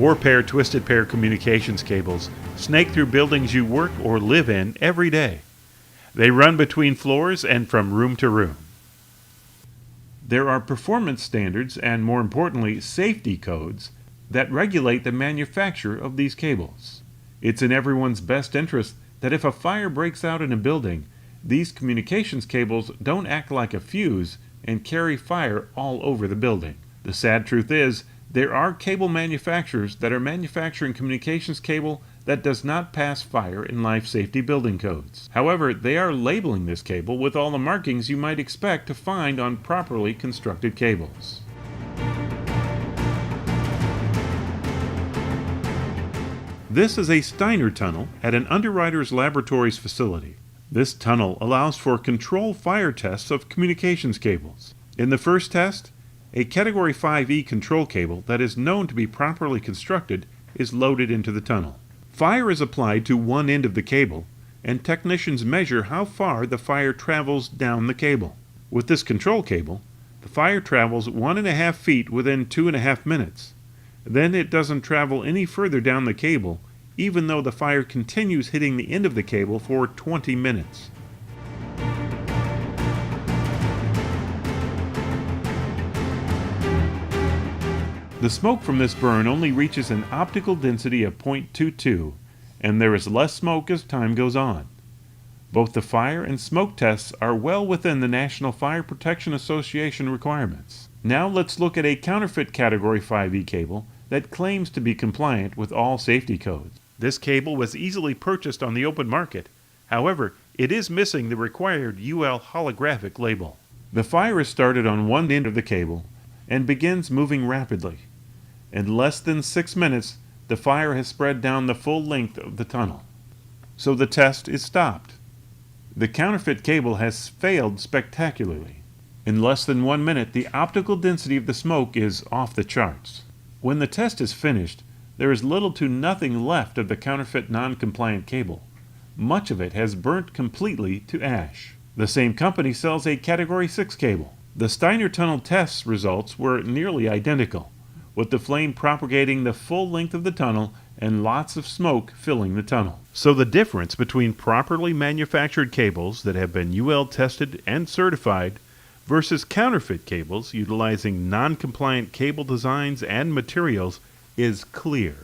4-pair twisted pair communications cables snake through buildings you work or live in every day. They run between floors and from room to room. There are performance standards and, more importantly, safety codes that regulate the manufacture of these cables. It's in everyone's best interest that if a fire breaks out in a building, these communications cables don't act like a fuse and carry fire all over the building. The sad truth is, there are cable manufacturers that are manufacturing communications cable that does not pass fire and life safety building codes. However, they are labeling this cable with all the markings you might expect to find on properly constructed cables. This is a Steiner tunnel at an Underwriters Laboratories facility. This tunnel allows for controlled fire tests of communications cables. In the first test, a Category 5E control cable that is known to be properly constructed is loaded into the tunnel. Fire is applied to one end of the cable, and technicians measure how far the fire travels down the cable. With this control cable, the fire travels 1.5 feet within 2.5 minutes. Then it doesn't travel any further down the cable, even though the fire continues hitting the end of the cable for 20 minutes. The smoke from this burn only reaches an optical density of 0.22, and there is less smoke as time goes on. Both the fire and smoke tests are well within the National Fire Protection Association requirements. Now let's look at a counterfeit Category 5E cable that claims to be compliant with all safety codes. This cable was easily purchased on the open market. However, it is missing the required UL holographic label. The fire is started on one end of the cable and begins moving rapidly. In less than 6 minutes, the fire has spread down the full length of the tunnel. So the test is stopped. The counterfeit cable has failed spectacularly. In less than 1 minute, the optical density of the smoke is off the charts. When the test is finished, there is little to nothing left of the counterfeit non-compliant cable. Much of it has burnt completely to ash. The same company sells a Category 6 cable. The Steiner tunnel test results were nearly identical, with the flame propagating the full length of the tunnel and lots of smoke filling the tunnel. So the difference between properly manufactured cables that have been UL tested and certified versus counterfeit cables utilizing non-compliant cable designs and materials is clear.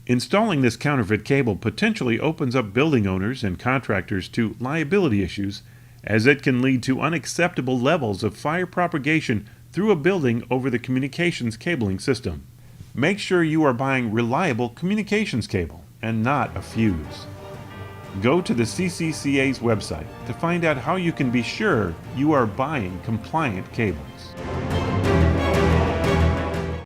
Installing this counterfeit cable potentially opens up building owners and contractors to liability issues, as it can lead to unacceptable levels of fire propagation through a building over the communications cabling system. Make sure you are buying reliable communications cable and not a fuse. Go to the CCCA's website to find out how you can be sure you are buying compliant cables.